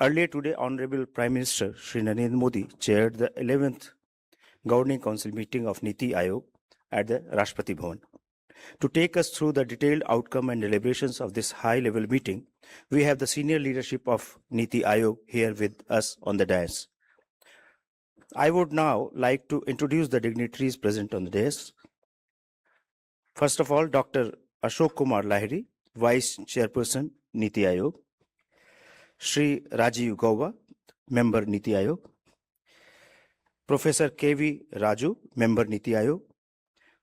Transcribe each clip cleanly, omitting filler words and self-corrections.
Earlier today, Honorable Prime Minister Shri Narendra Modi chaired the 11th Governing Council meeting of Niti Aayog at the Rashtrapati Bhavan. To take us through the detailed outcome and deliberations of this high-level meeting, we have the senior leadership of Niti Aayog here with us on the dais. I would now like to introduce the dignitaries present on the dais. First of all, Dr. Ashok Kumar Lahiri, Vice Chairperson, Niti Aayog. Shri Rajiv Gauba, Member Niti Aayog. Professor K.V. Raju, Member Niti Aayog.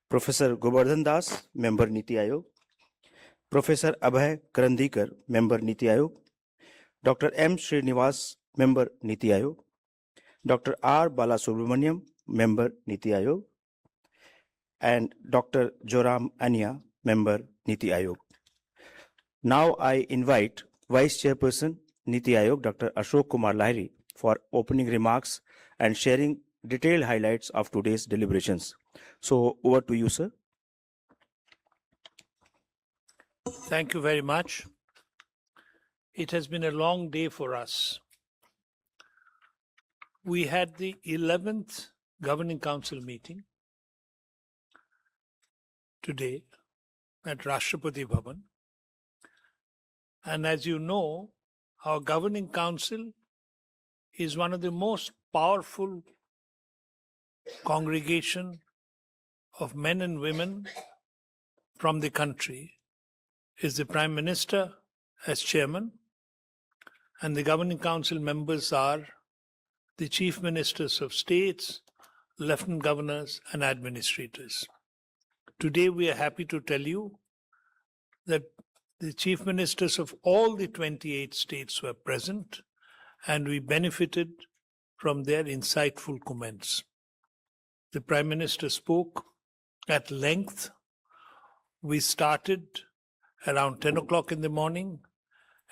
Professor Govardhan Das, Member Niti Aayog. Professor Abhay Karandikar, Member Niti Aayog. Dr. M. Srinivas, Member Niti Aayog. Dr. R. Balasubramaniam, Member Niti Aayog. And Dr. Joram Ania, Member Niti Aayog. Now I invite Vice Chairperson Niti Aayog, Dr. Ashok Kumar Lahiri, for opening remarks and sharing detailed highlights of today's deliberations. So over to you, sir. Thank you very much. It has been a long day for us. We had the 11th Governing Council meeting today at Rashtrapati Bhavan. And as you know, our Governing Council is one of the most powerful congregation of men and women from the country. Is the Prime Minister as chairman, and the Governing Council members are the Chief Ministers of States, Lieutenant Governors, and Administrators. Today we are happy to tell you that the Chief Ministers of all the 28 states were present, and we benefited from their insightful comments. The Prime Minister spoke at length. We started around 10 o'clock in the morning,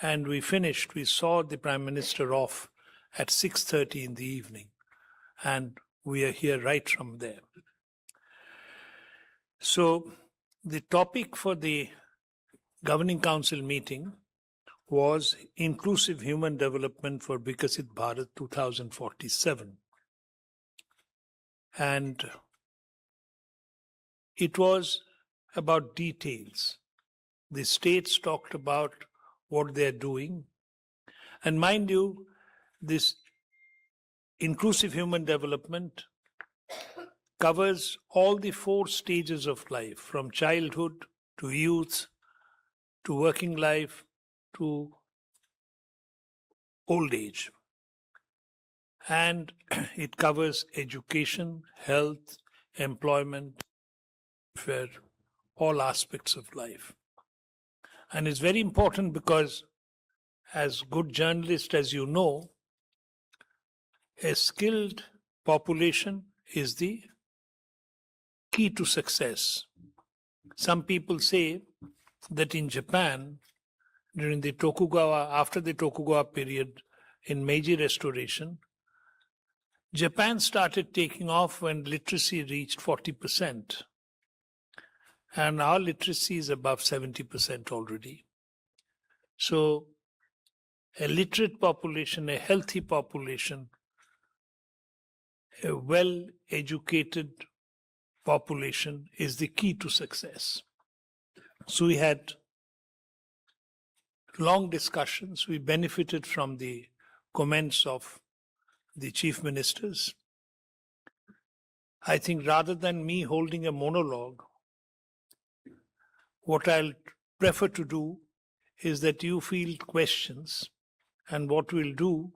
and we saw the Prime Minister off at 6:30 in the evening, and we are here right from there. So the topic for the Governing Council meeting was Inclusive Human Development for Vikasit Bharat 2047. And it was about details. The states talked about what they're doing. And mind you, this inclusive human development covers all the 4 stages of life, from childhood to youth, to working life, to old age. And it covers education, health, employment, welfare, all aspects of life. And it's very important because, as good journalists as you know, a skilled population is the key to success. Some people say that in Japan, during the Tokugawa, after the Tokugawa period in Meiji Restoration, Japan started taking off when literacy reached 40%. And our literacy is above 70% already. So a literate population, a healthy population, a well-educated population is the key to success. So we had long discussions. We benefited from the comments of the chief ministers. I think rather than me holding a monologue, what I'll prefer to do is that you field questions, and what we'll do,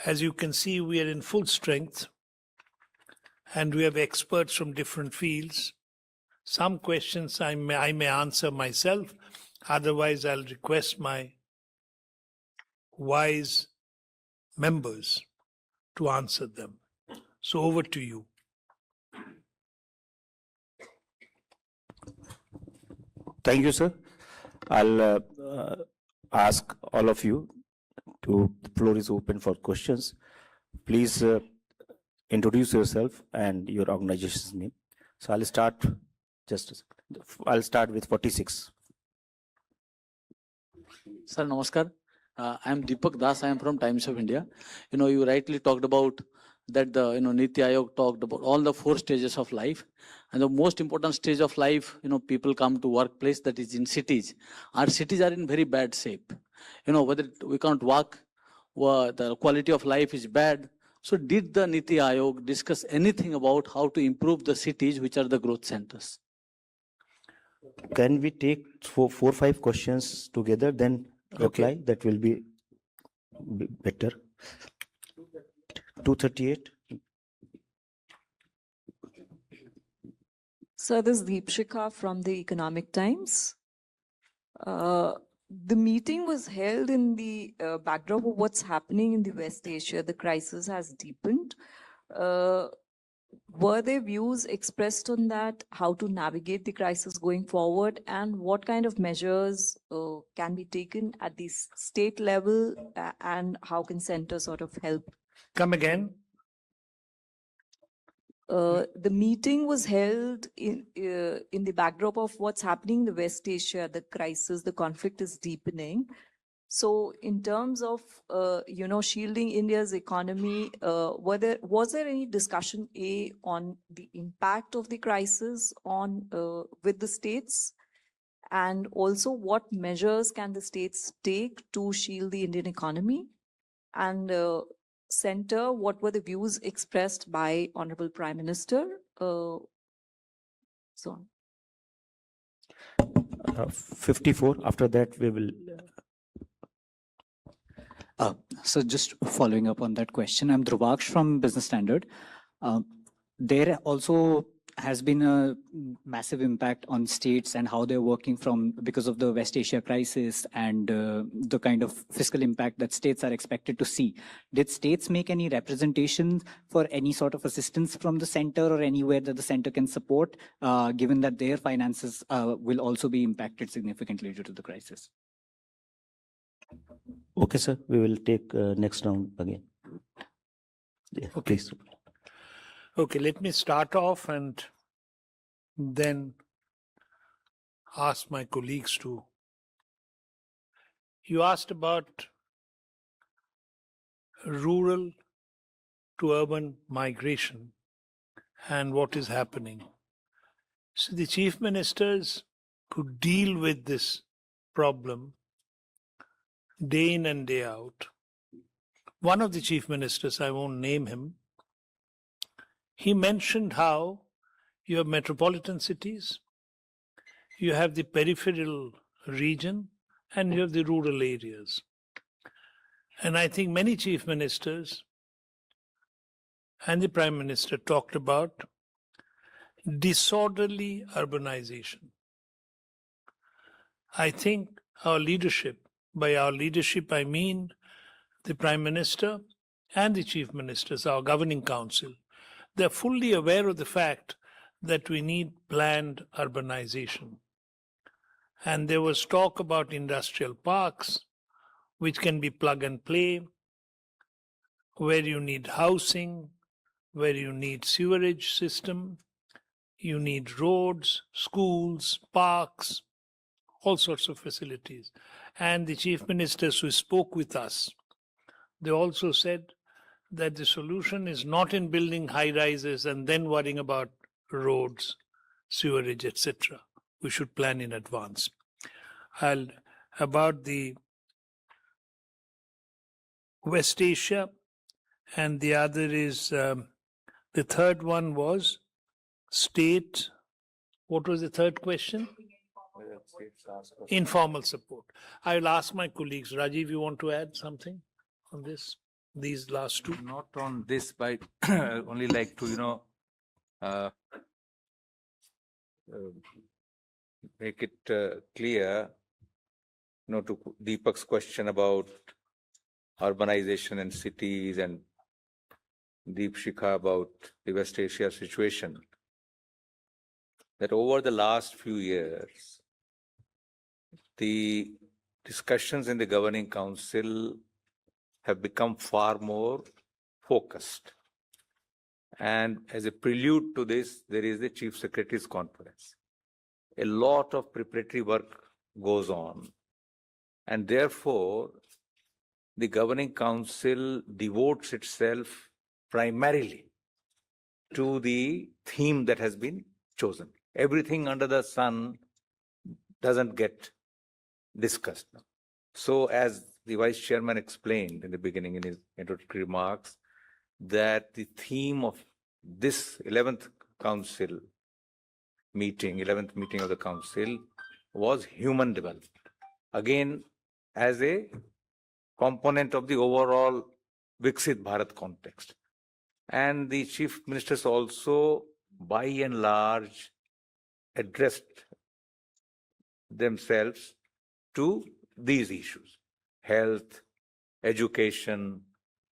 as you can see, we are in full strength, and we have experts from different fields. Some questions I may answer myself, otherwise I'll request my wise members to answer them. So over to you. Thank you, sir. I'll ask all of you to, the floor is open for questions. Please introduce yourself and your organization's name. So I'll start with 46. Sir, namaskar. I'm Deepak Das. I am from Times of India. You rightly talked about that the Niti Aayog talked about all the 4 stages of life, and the most important stage of life, people come to workplace, that is in cities. Our cities are in very bad shape. Whether we can't walk, the quality of life is bad. So did the Niti Aayog discuss anything about how to improve the cities which are the growth centers? Can we take 4-5 questions together, then reply? That will be better. 238. So this is Deepshika from the Economic Times. The meeting was held in the backdrop of what's happening in the West Asia. The crisis has deepened. Were there views expressed on that, how to navigate the crisis going forward, and what kind of measures can be taken at the state level, and how can center sort of help? Come again. The meeting was held in the backdrop of what's happening in the West Asia, the crisis, the conflict is deepening. So in terms of, shielding India's economy, was there any discussion, on the impact of the crisis on with the states? And also what measures can the states take to shield the Indian economy? And center, what were the views expressed by Honorable Prime Minister? So on. 54. After that, we will. So just following up on that question, I'm Dhruvaksh from Business Standard. There also has been a massive impact on states and how they're working because of the West Asia crisis and the kind of fiscal impact that states are expected to see. Did states make any representation for any sort of assistance from the center or anywhere that the center can support, given that their finances will also be impacted significantly due to the crisis? Okay, sir. We will take next round again. Yeah, Okay. please. Okay, let me start off and then ask my colleagues to. You asked about rural to urban migration and what is happening. So the chief ministers could deal with this problem day in and day out. One of the chief ministers, I won't name him, he mentioned how you have metropolitan cities, you have the peripheral region, and you have the rural areas. And I think many chief ministers and the prime minister talked about disorderly urbanization. I think our leadership, by our leadership I mean the prime minister and the chief ministers, our governing council, they're fully aware of the fact that we need planned urbanization. And there was talk about industrial parks, which can be plug and play, where you need housing, where you need sewerage system, you need roads, schools, parks, all sorts of facilities. And the chief ministers who spoke with us, they also said that the solution is not in building high rises and then worrying about roads, sewerage, etc. We should plan in advance. About the West Asia, and the other is the third one was state. What was the third question? Informal support. I will ask my colleagues. Rajiv, you want to add something on this? These last two? Not on this, but only like to, make it clear, to Deepak's question about urbanization in cities and Deepshika about the West Asia situation, that over the last few years, the discussions in the governing council have become far more focused. And as a prelude to this, there is the Chief Secretary's Conference. A lot of preparatory work goes on. And therefore, the governing council devotes itself primarily to the theme that has been chosen. Everything under the sun doesn't get discussed now. So as the vice chairman explained in the beginning in his introductory remarks, that the theme of this 11th council meeting, 11th meeting of the council was human development. Again, as a component of the overall Viksit Bharat context. And the chief ministers also, by and large, addressed themselves to these issues: health, education,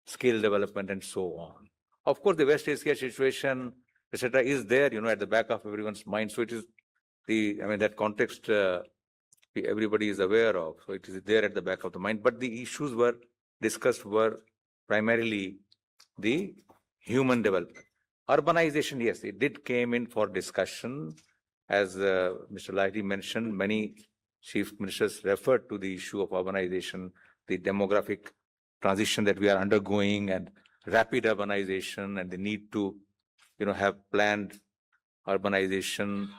skill development, and so on. Of course, the West Asia situation, etc., is there, at the back of everyone's mind. So it is that context everybody is aware of. So it is there at the back of the mind. But the issues were discussed were primarily the human development. Urbanization, yes, it did came in for discussion. As Mr. Lahiri mentioned, many chief ministers referred to the issue of urbanization, the demographic transition that we are undergoing, and rapid urbanization, and the need to, have planned urbanization.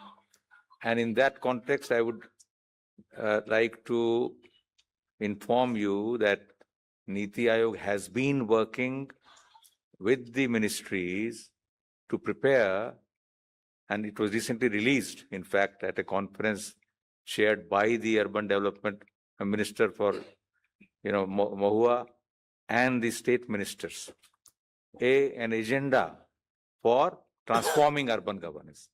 And in that context, I would like to inform you that Niti Aayog has been working with the ministries to prepare, and it was recently released, in fact, at a conference chaired by the Urban Development Minister for, Mahua, and the state ministers, an agenda for transforming urban governance,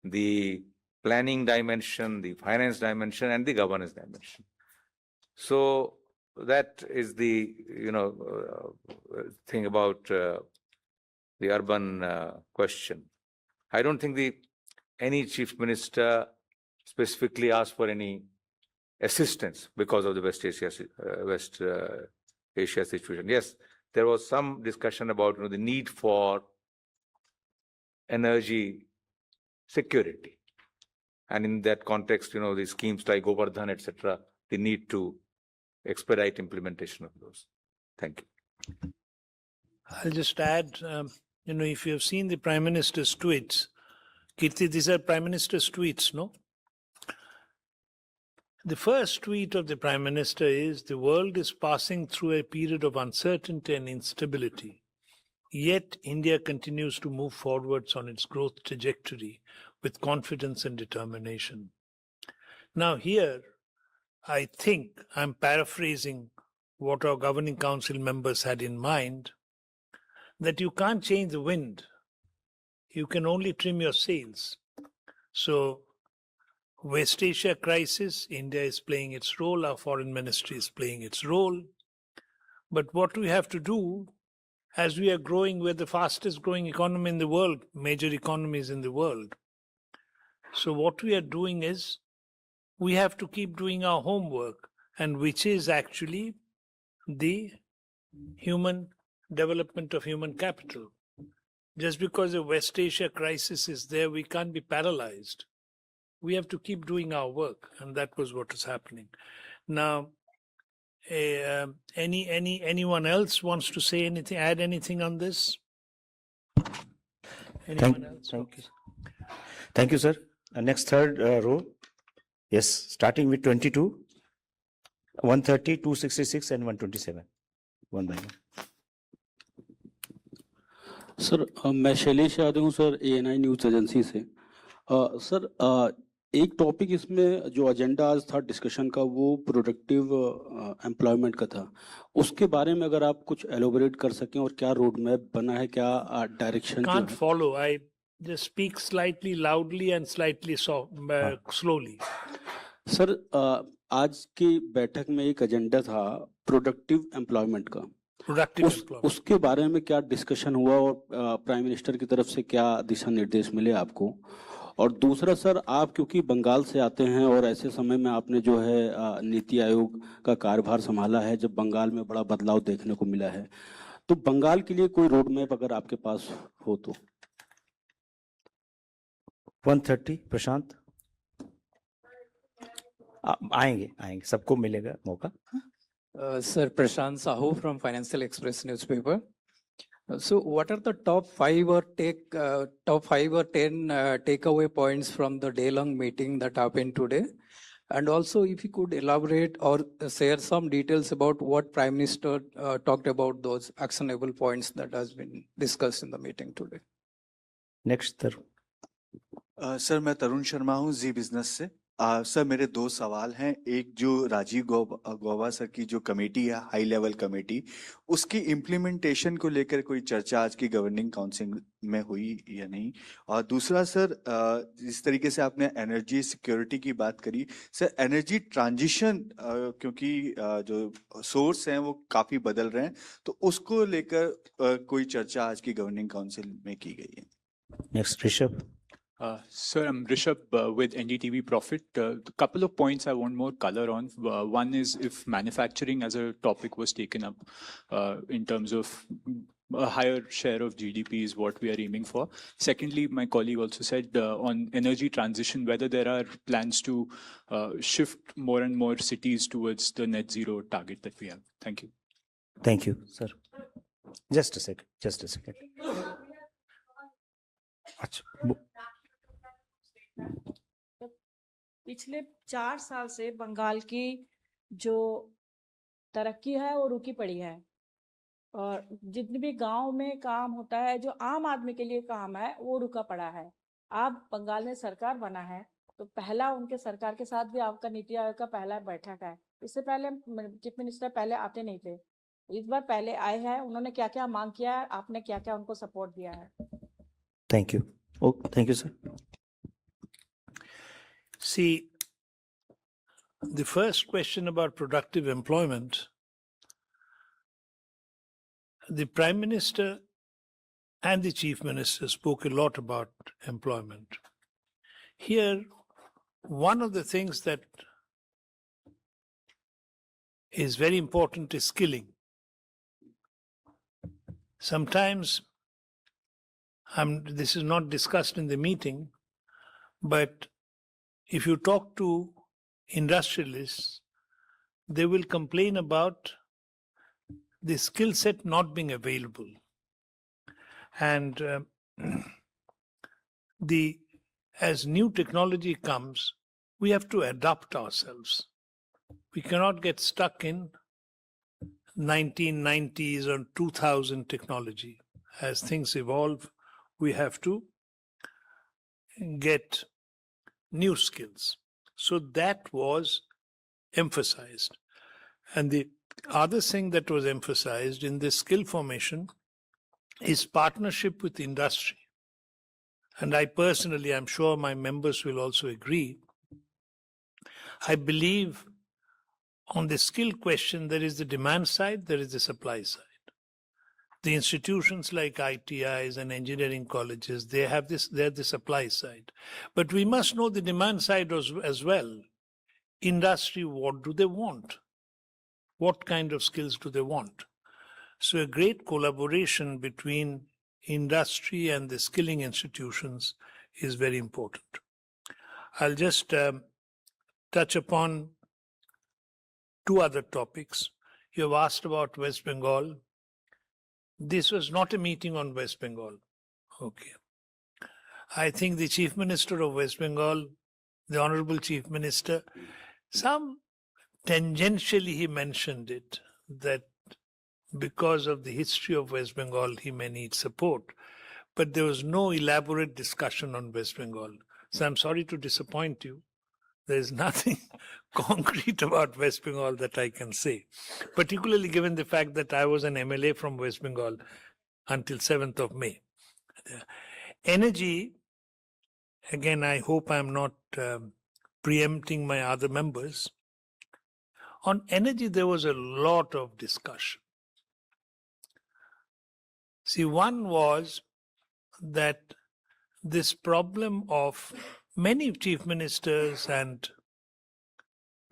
the planning dimension, the finance dimension, and the governance dimension. So that is the, thing about the urban question. I don't think any chief minister specifically asked for any assistance because of the West Asia situation. Yes, there was some discussion about the need for energy security, and in that context, the schemes like Govardhan, etc., they need to expedite implementation of those. Thank you. I'll just add, if you have seen the Prime Minister's tweets, Kirti, these are Prime Minister's tweets, no? The first tweet of the Prime Minister is, "The world is passing through a period of uncertainty and instability. Yet India continues to move forwards on its growth trajectory with confidence and determination." Now here, I think I'm paraphrasing what our governing council members had in mind, that you can't change the wind. You can only trim your sails. So West Asia crisis, India is playing its role, our foreign ministry is playing its role. But what we have to do, as we are growing, we're the fastest growing economy in the world, major economies in the world. So what we are doing is, we have to keep doing our homework, and which is actually the human development of human capital. Just because the West Asia crisis is there, we can't be paralyzed. We have to keep doing our work, and that was what is happening. Now, anyone else wants to say anything, add anything on this? Anyone else? Thank you. Thank you, sir. Next third row. Yes, starting with 22, 130, 266, and 127. One by one. Sir मैं शैलेश यादव हूँ sir, ANI news agency से। Sir एक topic इसमें जो agenda आज था discussion का, वो प्रोडक्टिव एम्प्लॉयमेंट का था। उसके बारे में अगर आप कुछ एलोबरेट कर सकें, और क्या रोड मैप बना है, क्या direction? Can't follow. I just speak slightly loudly and slightly slowly. Sir आज की बैठक में एक एजेंडा था प्रोडक्टिव एम्प्लॉयमेंट का, उसके बारे में क्या डिस्कशन हुआ, और प्राइम मिनिस्टर की तरफ से क्या दिशा निर्देश मिले आपको? और दूसरा सर, आप क्योंकि बंगाल से आते हैं और ऐसे समय में आपने जो है नीति आयोग का कार्यभार संभाला है, जब बंगाल में बड़ा बदलाव देखने को मिला है, तो बंगाल के लिए कोई रोड मैप अगर आपके पास हो तो। 130, प्रशांत। आएंगे सबको मिलेगा मौका। Sir Prashant Sahu from Financial Express newspaper. So, what are the top 5 or 10 takeaway points from the day-long meeting that happened today? And also, if you could elaborate or share some details about what Prime Minister talked about those actionable points that has been discussed in the meeting today. Next, sir. Sir मैं तरुण शर्मा हूँ जी business से। Sir मेरे 2 सवाल हैं। एक जो Rajiv Gauba sir की जो कमेटी है, हाई लेवल कमेटी, उसकी इम्प्लीमेंटेशन को लेकर कोई चर्चा आज की गवर्निंग काउंसिल में हुई या नहीं? और दूसरा सर, जिस तरीके से आपने एनर्जी सिक्योरिटी की बात करी, सर एनर्जी ट्रांजिशन क्योंकि जो सोर्स हैं वो काफी बदल रहे हैं, तो उसको लेकर कोई चर्चा आज की गवर्निंग काउंसिल में की गई है? Next, Rishabh. Sir, I'm Rishabh with NDTV Profit. A couple of points I want more color on. One is if manufacturing as a topic was taken up in terms of a higher share of GDP is what we are aiming for. Secondly, my colleague also said on energy transition, whether there are plans to shift more and more cities towards the net zero target that we have. Thank you. Thank you, sir. Just a second. अच्छा, पिछले 4 साल से बंगाल की जो तरक्की है वो रुकी पड़ी है और जितने भी गांव में काम होता है जो आम आदमी के लिए काम है वो रुका पड़ा है। आप बंगाल में सरकार बना है तो पहला उनके सरकार के साथ भी आपका नीति आयोग का पहला बैठक है। इससे पहले चीफ मिनिस्टर पहले आते नहीं थे, इस बार पहले आए हैं। उन्होंने क्या क्या मांग किया है, आपने क्या क्या उनको सपोर्ट दिया है? Thank you. Oh, thank you, sir. See, the first question about productive employment, the Prime Minister and the Chief Minister spoke a lot about employment. Here, one of the things that is very important is skilling. Sometimes, this is not discussed in the meeting, but if you talk to industrialists, they will complain about the skill set not being available. And as new technology comes, we have to adapt ourselves. We cannot get stuck in 1990s or 2000 technology. As things evolve, we have to get new skills. So that was emphasized. And the other thing that was emphasized in this skill formation is partnership with industry. And I personally, I'm sure my members will also agree, I believe on the skill question, there is the demand side, there is the supply side. The institutions like ITIs and engineering colleges, they're the supply side. But we must know the demand side as well. Industry, what do they want? What kind of skills do they want? So a great collaboration between industry and the skilling institutions is very important. I'll just touch upon 2 other topics. You have asked about West Bengal. This was not a meeting on West Bengal. Okay. I think the Chief Minister of West Bengal, the Honorable Chief Minister, some tangentially he mentioned it, that because of the history of West Bengal, he may need support. But there was no elaborate discussion on West Bengal. So I'm sorry to disappoint you. There is nothing concrete about West Bengal that I can say, particularly given the fact that I was an MLA from West Bengal until 7th of May. Energy, again, I hope I'm not preempting my other members. On energy, there was a lot of discussion. See, one was that this problem of many chief ministers and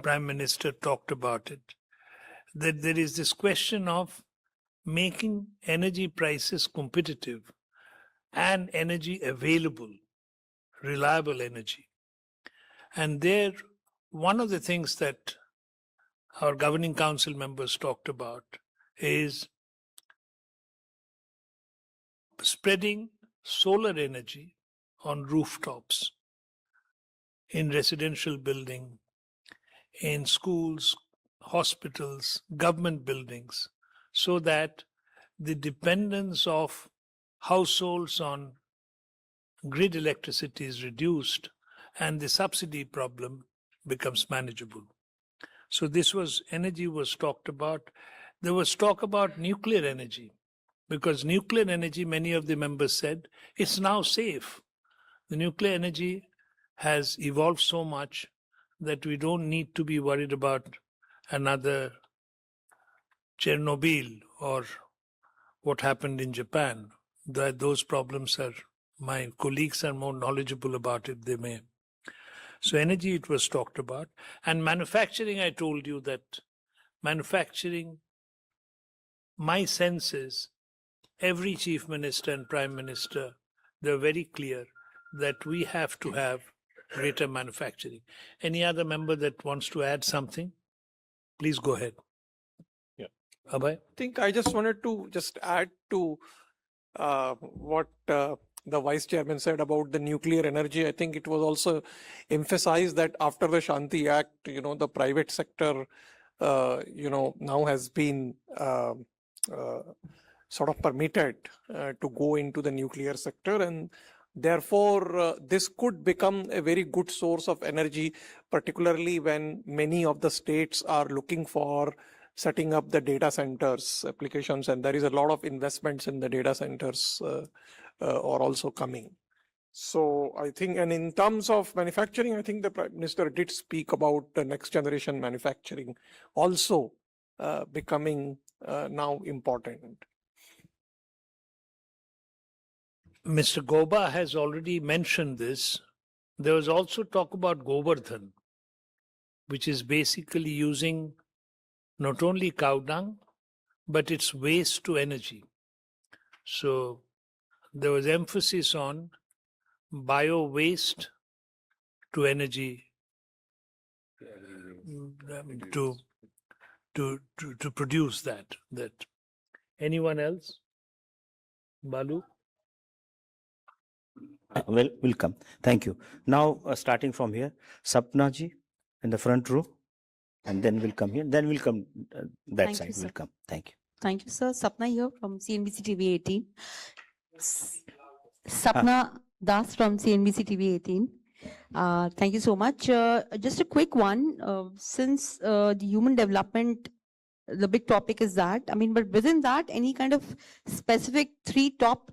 prime minister talked about it, that there is this question of making energy prices competitive and energy available, reliable energy. And there, one of the things that our governing council members talked about is spreading solar energy on rooftops, in residential building, in schools, hospitals, government buildings, so that the dependence of households on grid electricity is reduced and the subsidy problem becomes manageable. So energy was talked about. There was talk about nuclear energy, because nuclear energy, many of the members said, it's now safe. The nuclear energy has evolved so much that we don't need to be worried about another Chernobyl or what happened in Japan. Those problems are, my colleagues are more knowledgeable about it, they may. So energy, it was talked about. And manufacturing, I told you that manufacturing, my sense is every chief minister and prime minister, they're very clear that we have to have greater manufacturing. Any other member that wants to add something, please go ahead. Yeah. Abhay? I think I just wanted to just add to what the vice chairman said about the nuclear energy. I think it was also emphasized that after the Shanti Act, the private sector, now has been sort of permitted to go into the nuclear sector, and therefore this could become a very good source of energy, particularly when many of the states are looking for setting up the data centers applications, and there is a lot of investments in the data centers are also coming. So I think, and in terms of manufacturing, I think the Prime Minister did speak about the next generation manufacturing also becoming now important. Mr. Goba has already mentioned this. There was also talk about Govardhan, which is basically using not only cow dung, but its waste to energy. So there was emphasis on bio waste to energy to produce that. Anyone else? Balu? Well, welcome. Thank you. Now, starting from here, Sapna ji in the front row, and then we'll come here. Then we'll come that Thank side. you, sir. We'll come. Thank you. Thank you, sir. Sapna here from CNBC TV 18. Sapna Das from CNBC TV 18. Thank you so much. Just a quick one. Since the human development, the big topic is that, but within that, any kind of specific 3 top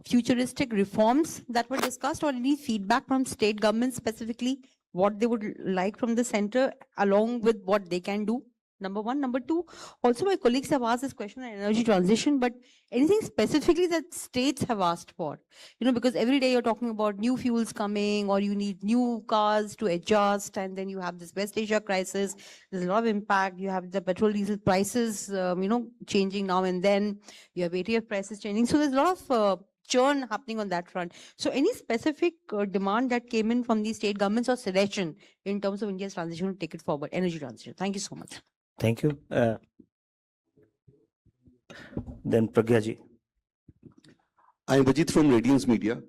futuristic reforms that were discussed, or any feedback from state governments specifically, what they would like from the center along with what they can do? Number 1. Number 2, also my colleagues have asked this question on energy transition, but anything specifically that states have asked for? Because every day you're talking about new fuels coming, or you need new cars to adjust, and then you have this West Asia crisis. There's a lot of impact. You have the petrol diesel prices, changing now and then. You have ATF prices changing. So there's a lot of churn happening on that front. So any specific demand that came in from the state governments or suggestion in terms of India's transition to take it forward, energy transition? Thank you so much. Thank you. Then Pragya ji. I am Vijit from Radiance Media.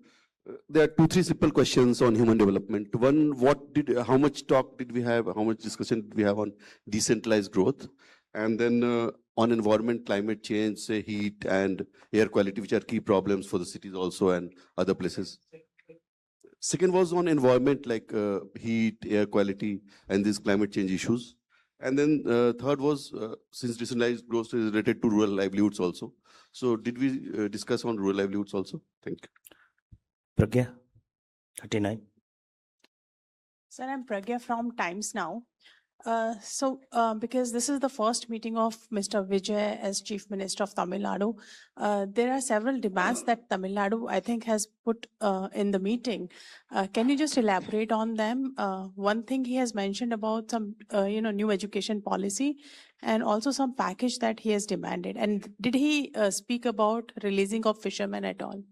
There are 2-3 simple questions on human development. One, how much talk did we have, how much discussion did we have on decentralized growth? And then on environment, climate change, say heat and air quality, which are key problems for the cities also and other places. Second was on environment, like heat, air quality, and these climate change issues. And then third was, since decentralized growth is related to rural livelihoods also. So did we discuss on rural livelihoods also? Thank you. Pragya, 39. Sir, I'm Pragya from Times Now. Because this is the first meeting of Mr. Vijay as Chief Minister of Tamil Nadu, there are several demands that Tamil Nadu, I think, has put in the meeting. Can you just elaborate on them? One thing he has mentioned about some, new education policy, and also some package that he has demanded. And did he speak about releasing of fishermen at all?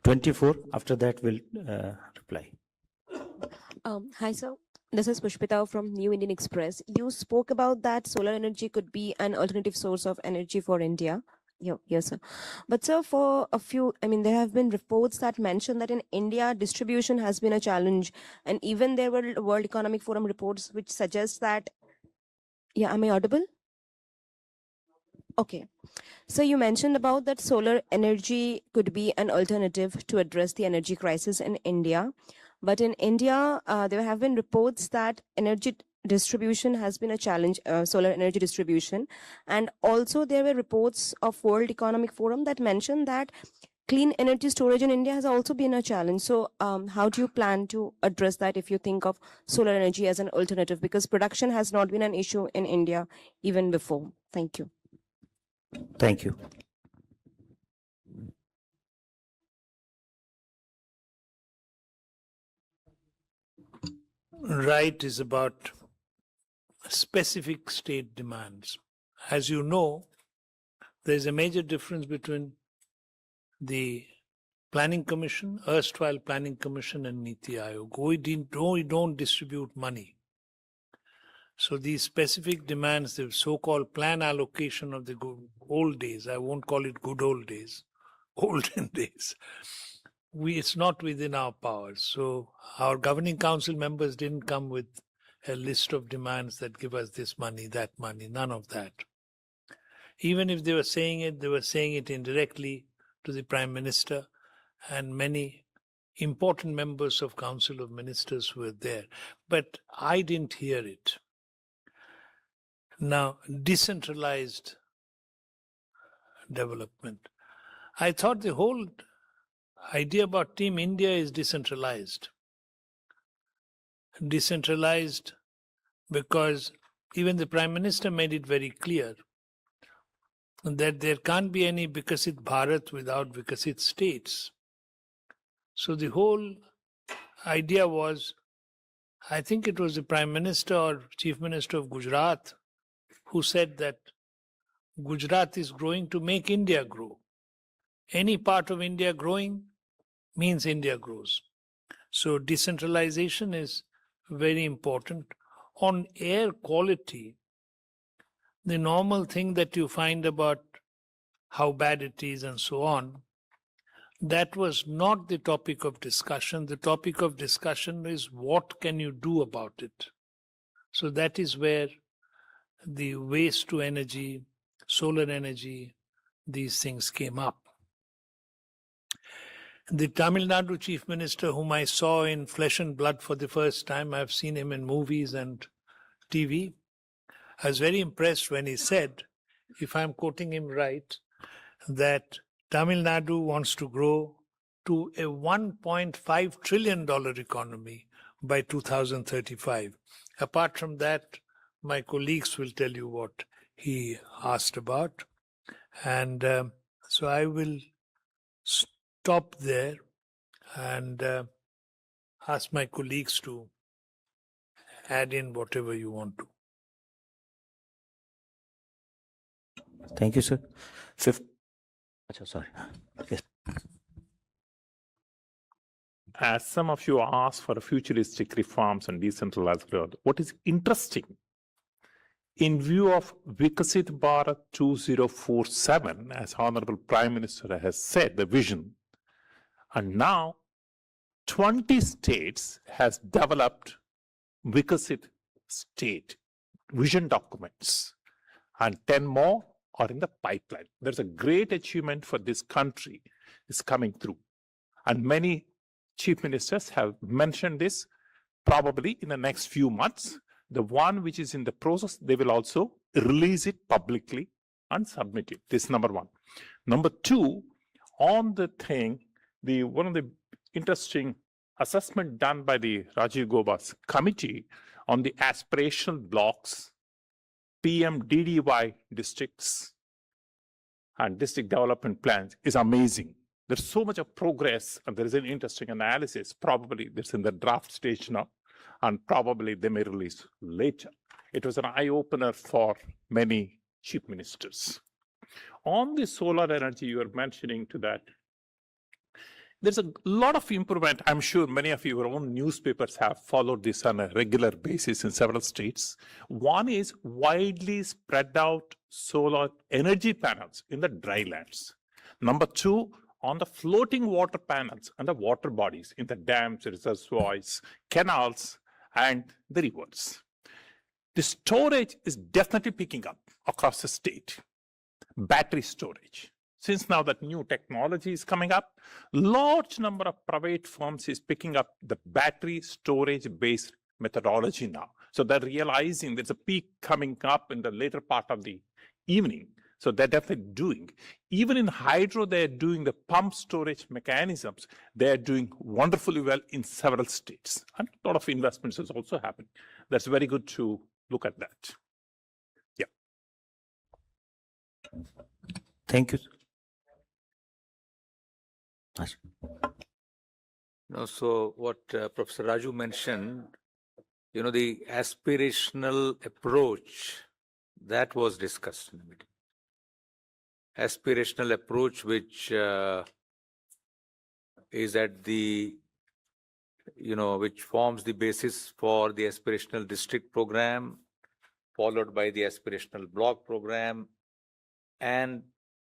24. After that, we'll reply. Hi, sir. This is Pushpita from New Indian Express. You spoke about that solar energy could be an alternative source of energy for India. Yes, sir. But sir, for a few, there have been reports that mention that in India, distribution has been a challenge. And even there were World Economic Forum reports which suggest that, am I audible? Okay. So you mentioned about that solar energy could be an alternative to address the energy crisis in India. But in India, there have been reports that energy distribution has been a challenge, solar energy distribution. And also there were reports of World Economic Forum that mentioned that clean energy storage in India has also been a challenge. So how do you plan to address that if you think of solar energy as an alternative? Because production has not been an issue in India even before. Thank you. Thank you. Right is about specific state demands. As you know, there's a major difference between the Planning Commission, erstwhile Planning Commission, and Niti Aayog. We don't distribute money. So these specific demands, the so-called plan allocation of the old days, I won't call it good old days, olden days, it's not within our powers. So our governing council members didn't come with a list of demands that give us this money, that money, none of that. Even if they were saying it, they were saying it indirectly to the Prime Minister, and many important members of Council of Ministers were there. But I didn't hear it. Now, decentralized development. I thought the whole idea about Team India is decentralized. Decentralized because even the Prime Minister made it very clear that there can't be any Vikasit Bharat without Vikasit states. So the whole idea was, I think it was the Prime Minister or Chief Minister of Gujarat who said that Gujarat is growing to make India grow. Any part of India growing means India grows. So decentralization is very important. On air quality, the normal thing that you find about how bad it is and so on, that was not the topic of discussion. The topic of discussion is what can you do about it? So that is where the waste to energy, solar energy, these things came up. The Tamil Nadu Chief Minister, whom I saw in flesh and blood for the first time, I've seen him in movies and TV, I was very impressed when he said, if I'm quoting him right, that Tamil Nadu wants to grow to a $1.5 trillion economy by 2035. Apart from that, my colleagues will tell you what he asked about. And so I will stop there and ask my colleagues to add in whatever you want to. Thank you, sir. Sorry. Yes. As some of you asked for futuristic reforms and decentralized growth, what is interesting, in view of Vikasit Bharat 2047, as Honorable Prime Minister has said, the vision, and now 20 states has developed Vikasit state vision documents, and 10 more are in the pipeline. There's a great achievement for this country is coming through. And many chief ministers have mentioned this. Probably in the next few months, the one which is in the process, they will also release it publicly and submit it. This is number one. Number two, on the thing, one of the interesting assessment done by the Rajiv Gauba's committee on the aspirational blocks, PMDDY districts and district development plans is amazing. There's so much of progress, and there is an interesting analysis. Probably it's in the draft stage now, and probably they may release later. It was an eye-opener for many chief ministers. On the solar energy you were mentioning to that, There's a lot of improvement. I'm sure many of your own newspapers have followed this on a regular basis in several states. One is widely spread out solar energy panels in the dry lands. Number two, on the floating water panels and the water bodies in the dams, reservoirs, canals, and the rivers. The storage is definitely picking up across the state. Battery storage. Since now that new technology is coming up, large number of private firms is picking up the battery storage based methodology now. So they're realizing there's a peak coming up in the later part of the evening. So they're definitely doing. Even in hydro, they're doing the pump storage mechanisms. They're doing wonderfully well in several states. And a lot of investments is also happening. That's very good to look at that. Yeah. Thank you. So what Professor Raju mentioned, the aspirational approach that was discussed in the meeting. Aspirational approach, which is at the, which forms the basis for the aspirational district program, followed by the aspirational block program, and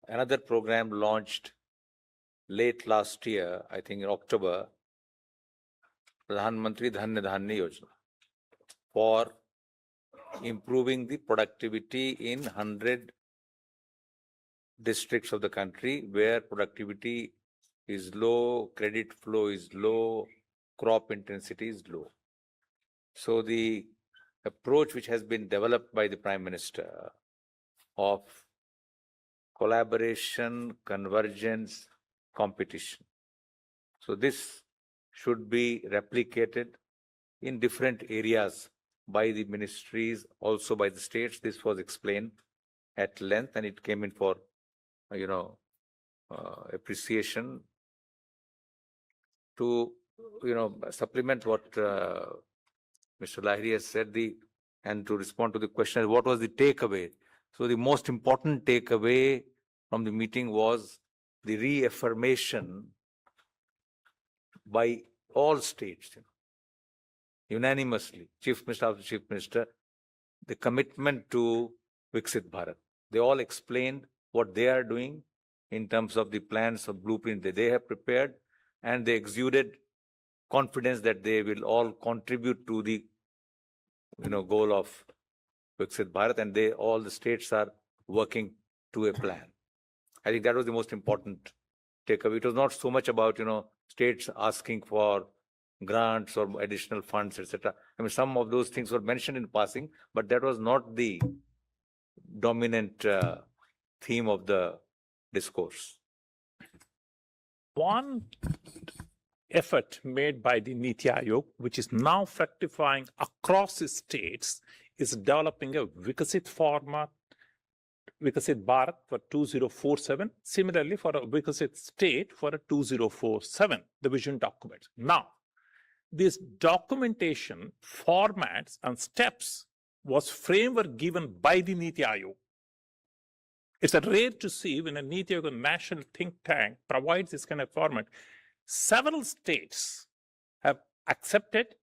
another program launched late last year, I think in October, Pradhan Mantri Dhanya Dhanya Yojana, for improving the productivity in 100 districts of the country where productivity is low, credit flow is low, crop intensity is low. So the approach which has been developed by the Prime Minister of collaboration, convergence, competition. So this should be replicated in different areas by the ministries, also by the states. This was explained at length and it came in for, appreciation to, supplement what Mr. Lahiri has said, and to respond to the question, what was the takeaway? So the most important takeaway from the meeting was the reaffirmation by all states, unanimously, Chief Minister after Chief Minister, the commitment to Viksit Bharat. They all explained what they are doing in terms of the plans of blueprint that they have prepared, and they exuded confidence that they will all contribute to the goal of Viksit Bharat, and all the states are working to a plan. I think that was the most important takeaway. It was not so much about states asking for grants or additional funds, etc. I mean, some of those things were mentioned in passing, but that was not the dominant theme of the discourse. One effort made by the Niti Aayog, which is now fructifying across the states, is developing a Vikasit format, Vikasit Bharat for 2047, similarly for a Vikasit state for a 2047, the vision document. Now, this documentation, formats and steps was framework given by the Niti Aayog. It's a rare to see when a Niti Aayog, national think tank, provides this kind of format. Several states have accepted,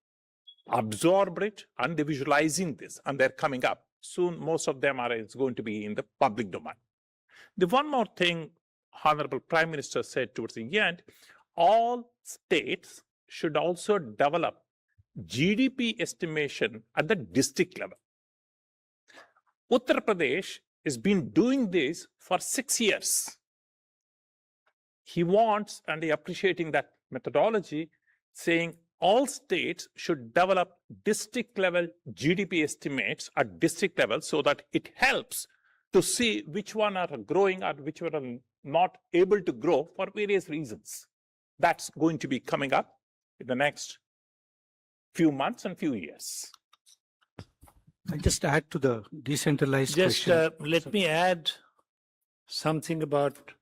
absorbed it, and they're visualizing this, and they're coming up. Soon, most of them is going to be in the public domain. The one more thing Honorable Prime Minister said towards the end, all states should also develop GDP estimation at the district level. Uttar Pradesh has been doing this for 6 years. He wants, and he appreciating that methodology, saying all states should develop district level GDP estimates at district level so that it helps to see which one are growing or which one are not able to grow for various reasons. That's going to be coming up in the next few months and few years. I'll just add to the decentralized question. Let me add something about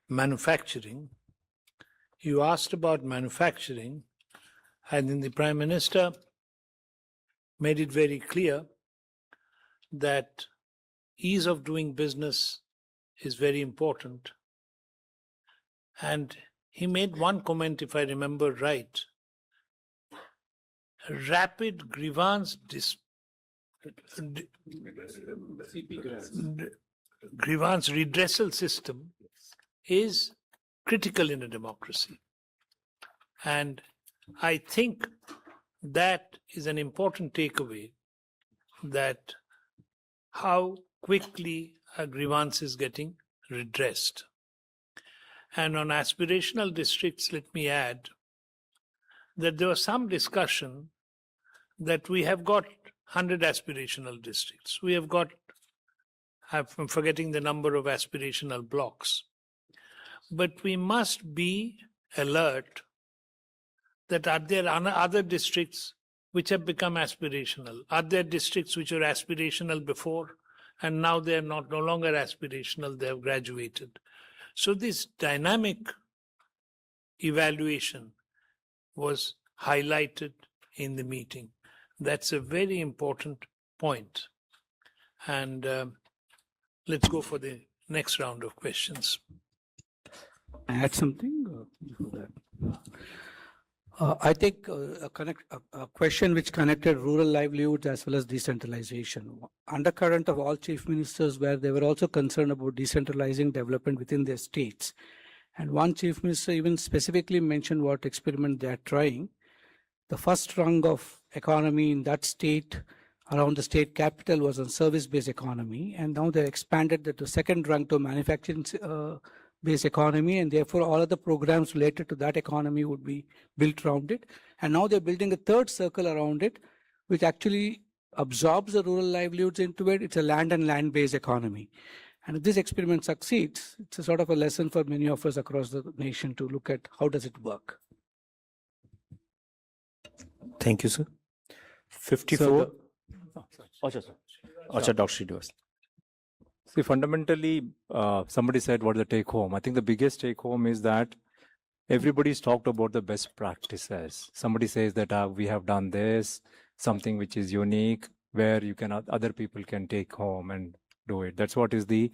manufacturing. You asked about manufacturing, and then the Prime Minister made it very clear that ease of doing business is very important. And he made one comment, if I remember right. Rapid grievance grievance redressal system is critical in a democracy. And I think that is an important takeaway, that how quickly a grievance is getting redressed. And on aspirational districts, let me add that there was some discussion that we have got 100 aspirational districts. We have got, I'm forgetting the number of aspirational blocks. But we must be alert that are there other districts which have become aspirational? Are there districts which were aspirational before and now they are no longer aspirational, they have graduated? So this dynamic evaluation was highlighted in the meeting. That's a very important point. And let's go for the next round of questions. Add something before that. I think a question which connected rural livelihoods as well as decentralization. Undercurrent of all chief ministers where they were also concerned about decentralizing development within their states. And one chief minister even specifically mentioned what experiment they are trying. The first rung of economy in that state around the state capital was on service-based economy. And now they expanded that to second rung to manufacturing based economy, and therefore all of the programs related to that economy would be built around it. And now they're building a third circle around it, which actually absorbs the rural livelihoods into it. It's a land and land-based economy. And if this experiment succeeds, it's a sort of a lesson for many of us across the nation to look at how does it work. Thank you, sir. 54. Dr. Srinivas. See, fundamentally, somebody said what the take home. I think the biggest take home is that everybody's talked about the best practices. Somebody says that we have done this, something which is unique, where you can other people can take home and do it. That's what is the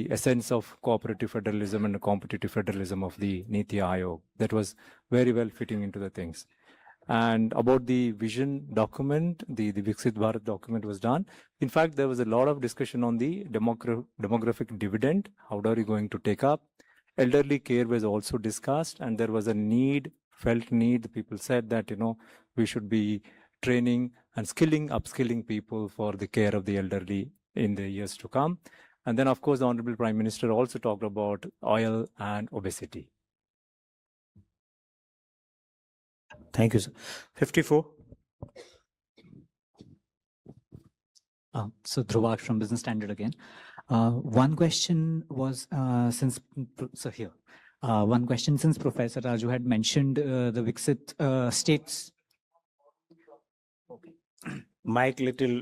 essence of cooperative federalism and the competitive federalism of the Niti Aayog. That was very well fitting into the things. And about the vision document, the Viksit Bharat document was done. In fact, there was a lot of discussion on the demographic dividend. How are you going to take up? Elderly care was also discussed, and there was a need, felt need. The people said that, we should be training and upskilling people for the care of the elderly in the years to come. And then, of course, the Honorable Prime Minister also talked about oil and obesity. Thank you, sir. 54. So Dhruvak from Business Standard again. One question was since Professor Raju had mentioned the Viksit states. Okay. Mic little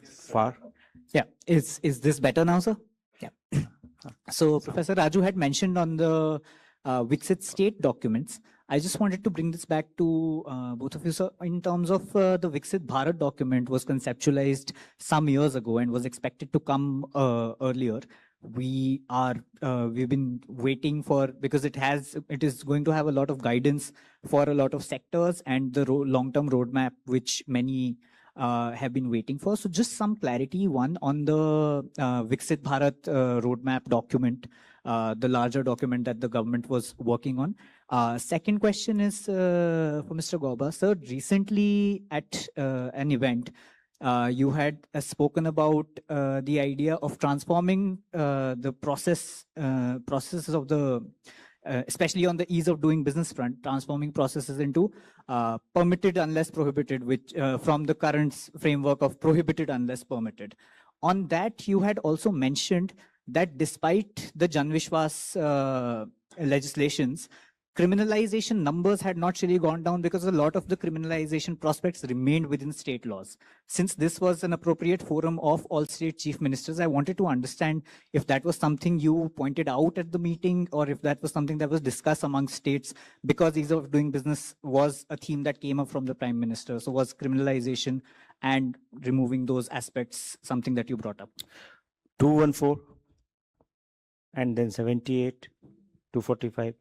far. Yeah, is this better now, sir? Yeah. So Professor Raju had mentioned on the Viksit state documents. I just wanted to bring this back to both of you, sir, in terms of the Viksit Bharat document was conceptualized some years ago and was expected to come earlier. We've been waiting for, because it is going to have a lot of guidance for a lot of sectors and the long-term roadmap, which many have been waiting for. So just some clarity, one on the Viksit Bharat roadmap document, the larger document that the government was working on. Second question is for Mr. Gauba. Sir, recently at an event, you had spoken about the idea of transforming the processes of the, especially on the ease of doing business front, transforming processes into permitted unless prohibited, which from the current framework of prohibited unless permitted. On that, you had also mentioned that despite the Jan Vishwas legislations, criminalization numbers had not really gone down because a lot of the criminalization prospects remained within state laws. Since this was an appropriate forum of all state chief ministers, I wanted to understand if that was something you pointed out at the meeting or if that was something that was discussed among states, because ease of doing business was a theme that came up from the Prime Minister. So was criminalization and removing those aspects something that you brought up? 214 and then 78, 245.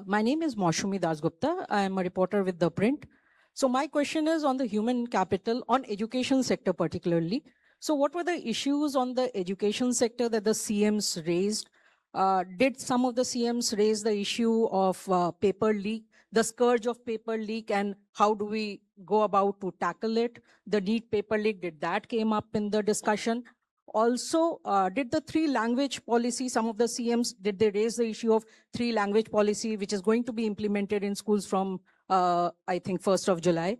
My name is Maushumi Dasgupta. I am a reporter with The Print. So my question is on the human capital, on education sector particularly. So what were the issues on the education sector that the CMs raised? Did some of the CMs raise the issue of paper leak, the scourge of paper leak, and how do we go about to tackle it? The NEET paper leak, did that came up in the discussion? Also, did the 3-language policy, some of the CMs, did they raise the issue of 3-language policy, which is going to be implemented in schools from, I think, 1st of July?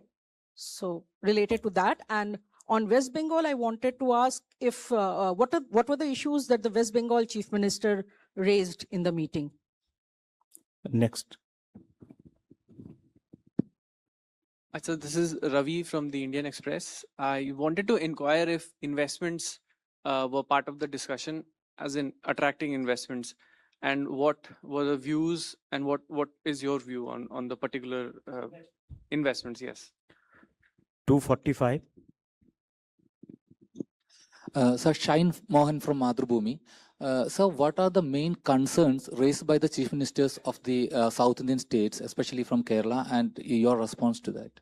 So related to that. And on West Bengal, I wanted to ask if, what were the issues that the West Bengal Chief Minister raised in the meeting? Next. So this is Ravi from the Indian Express. I wanted to inquire if investments were part of the discussion, as in attracting investments, and what were the views and what is your view on the particular investments? Yes. 245. Sir, Shine Mohan from Madhubhumi. Sir, what are the main concerns raised by the chief ministers of the South Indian states, especially from Kerala, and your response to that?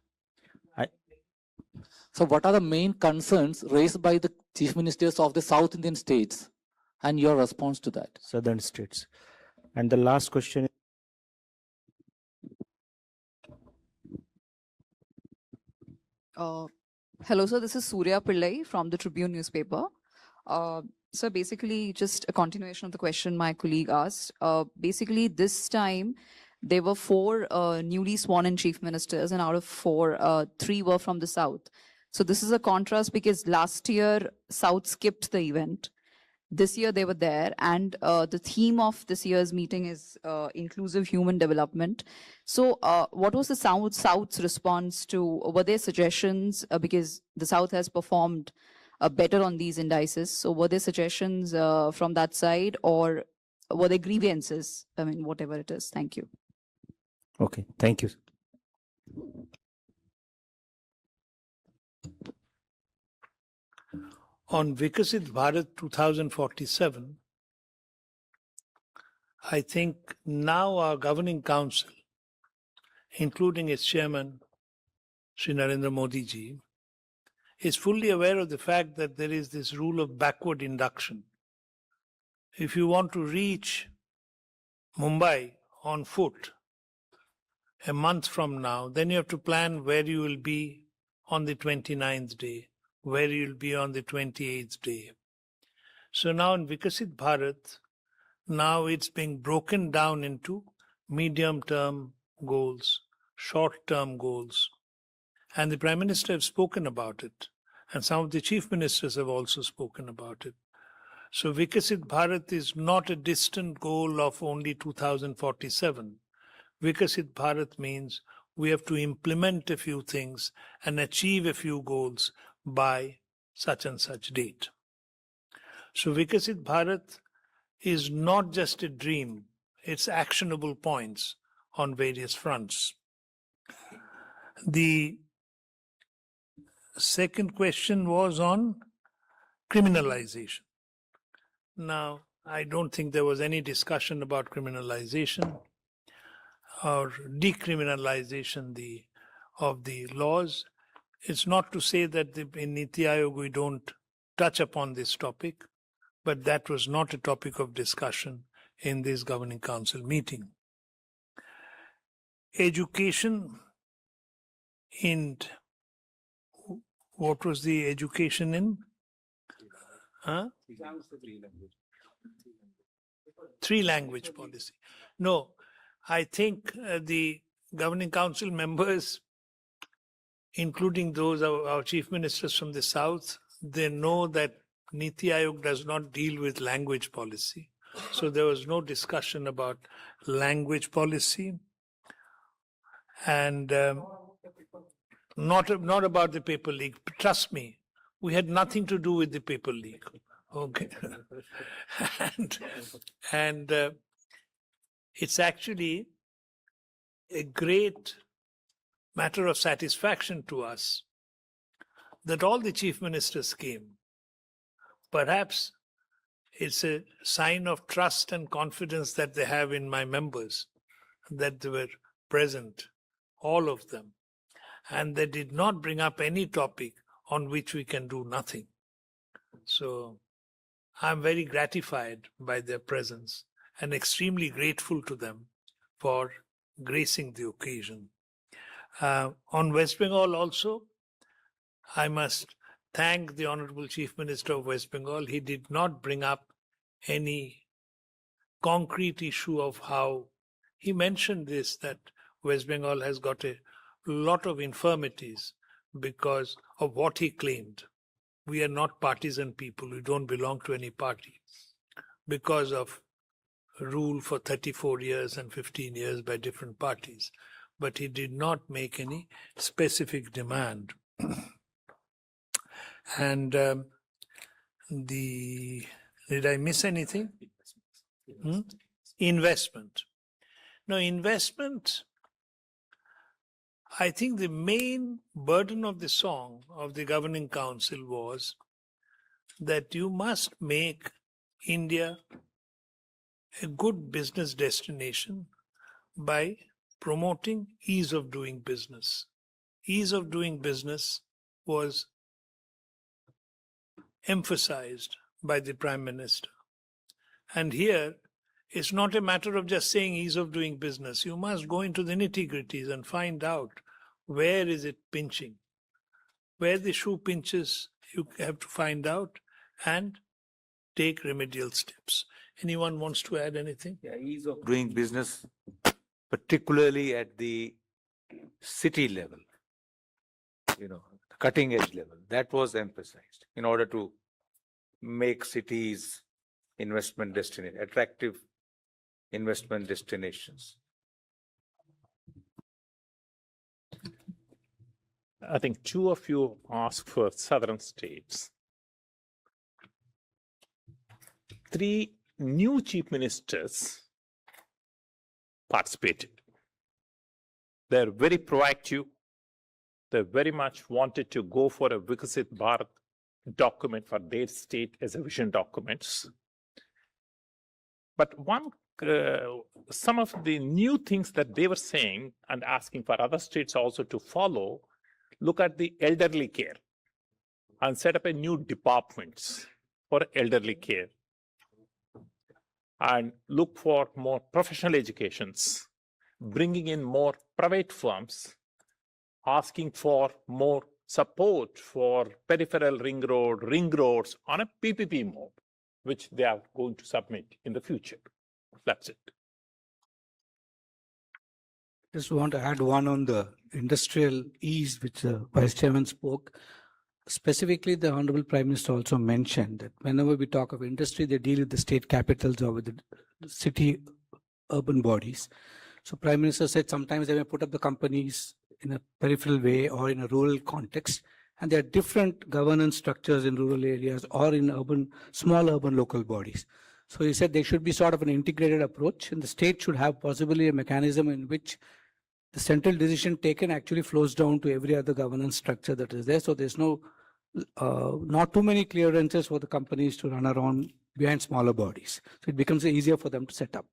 So what are the main concerns raised by the chief ministers of the South Indian states, and your response to that? Southern states. And the last question. Hello, sir. This is Surya Pillai from the Tribune newspaper. So basically, just a continuation of the question my colleague asked. Basically, this time, there were 4 newly sworn-in chief ministers, and out of 4, 3 were from the South. So this is a contrast because last year, South skipped the event. This year, they were there. And the theme of this year's meeting is inclusive human development. So what was the South's response to, were there suggestions, because the South has performed better on these indices. So were there suggestions from that side, or were there grievances? I mean, whatever it is. Thank you. Okay, thank you. On Vikasit Bharat 2047, I think now our governing council, including its chairman, Shri Narendra Modi ji, is fully aware of the fact that there is this rule of backward induction. If you want to reach Mumbai on foot a month from now, then you have to plan where you will be on the 29th day, where you will be on the 28th day. So now in Vikasit Bharat, now it's being broken down into medium-term goals, short-term goals. And the Prime Minister has spoken about it. And some of the chief ministers have also spoken about it. So Vikasit Bharat is not a distant goal of only 2047. Vikasit Bharat means we have to implement a few things and achieve a few goals by such and such date. So Vikasit Bharat is not just a dream, it's actionable points on various fronts. The second question was on criminalization. Now, I don't think there was any discussion about criminalization or decriminalization of the laws. It's not to say that in Niti Aayog we don't touch upon this topic, but that was not a topic of discussion in this governing council meeting. Education, and what was the education in? Huh? 3-language policy. No, I think the governing council members, including those of our chief ministers from the South, they know that Niti Aayog does not deal with language policy. So there was no discussion about language policy, and not about the paper leak. Trust me, we had nothing to do with the paper leak. Okay. and it's actually a great matter of satisfaction to us that all the chief ministers came. Perhaps it's a sign of trust and confidence that they have in my members. that they were present, all of them, and they did not bring up any topic on which we can do nothing. So I'm very gratified by their presence and extremely grateful to them for gracing the occasion. On West Bengal also, I must thank the Honorable Chief Minister of West Bengal. He did not bring up any concrete issue of how he mentioned this, that West Bengal has got a lot of infirmities because of what he claimed. We are not partisan people. We don't belong to any party because of rule for 34 years and 15 years by different parties. But he did not make any specific demand. And did I miss anything? Investment. Now, investment, I think the main burden of the song of the Governing Council was that you must make India a good business destination by promoting ease of doing business. Ease of doing business was emphasized by the Prime Minister. And here, it's not a matter of just saying ease of doing business. You must go into the nitty-gritties and find out where is it pinching. Where the shoe pinches, you have to find out and take remedial steps. Anyone wants to add anything? Yeah, ease of doing business, particularly at the city level, cutting edge level, that was emphasized in order to make cities investment destination, attractive investment destinations. I think two of you asked for southern states. 3 new chief ministers participated. They're very proactive. They very much wanted to go for a Vikasit Bharat document for their state as a vision documents. But some of the new things that they were saying and asking for other states also to follow, look at the elderly care and set up a new departments for elderly care and look for more professional educations, bringing in more private firms, asking for more support for peripheral ring roads on a PPP mode, which they are going to submit in the future. That's it. Just want to add one on the industrial ease, which the Vice Chairman spoke. Specifically, the Honorable Prime Minister also mentioned that whenever we talk of industry, they deal with the state capitals or with the city urban bodies. So Prime Minister said sometimes they may put up the companies in a peripheral way or in a rural context, and there are different governance structures in rural areas or in urban, small urban local bodies. So he said there should be sort of an integrated approach, and the state should have possibly a mechanism in which the central decision taken actually flows down to every other governance structure that is there. So there's not too many clearances for the companies to run around behind smaller bodies. So it becomes easier for them to set up.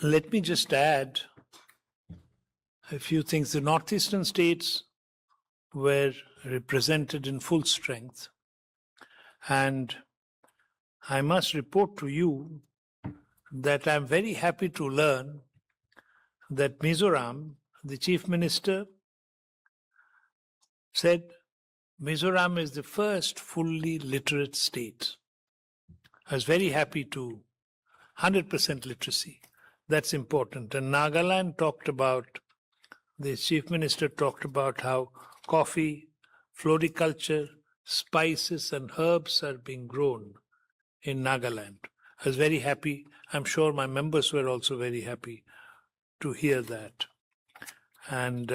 Let me just add a few things. The northeastern states were represented in full strength. And I must report to you that I'm very happy to learn that Mizoram, the Chief Minister, said Mizoram is the first fully literate state. I was very happy to 100% literacy. That's important. And Nagaland the Chief Minister talked about how coffee, floriculture, spices and herbs are being grown in Nagaland. I was very happy. I'm sure my members were also very happy to hear that. And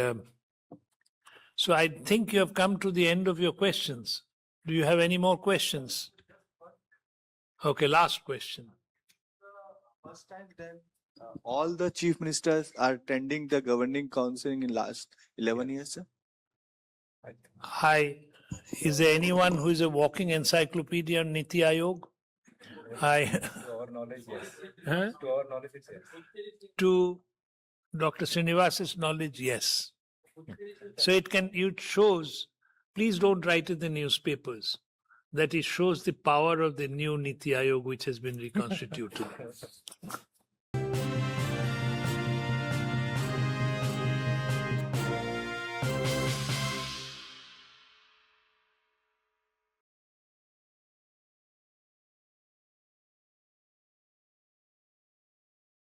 so I think you have come to the end of your questions. Do you have any more questions? Okay, last question. First time then all the chief ministers are attending the governing council in last 11 years, sir? Is there anyone who is a walking encyclopedia on Niti Aayog? knowledge, yes. Huh? To our knowledge, it's yes. To Dr. Srinivas's knowledge, yes. So it shows, please don't write in the newspapers, that it shows the power of the new Niti Aayog which has been reconstituted.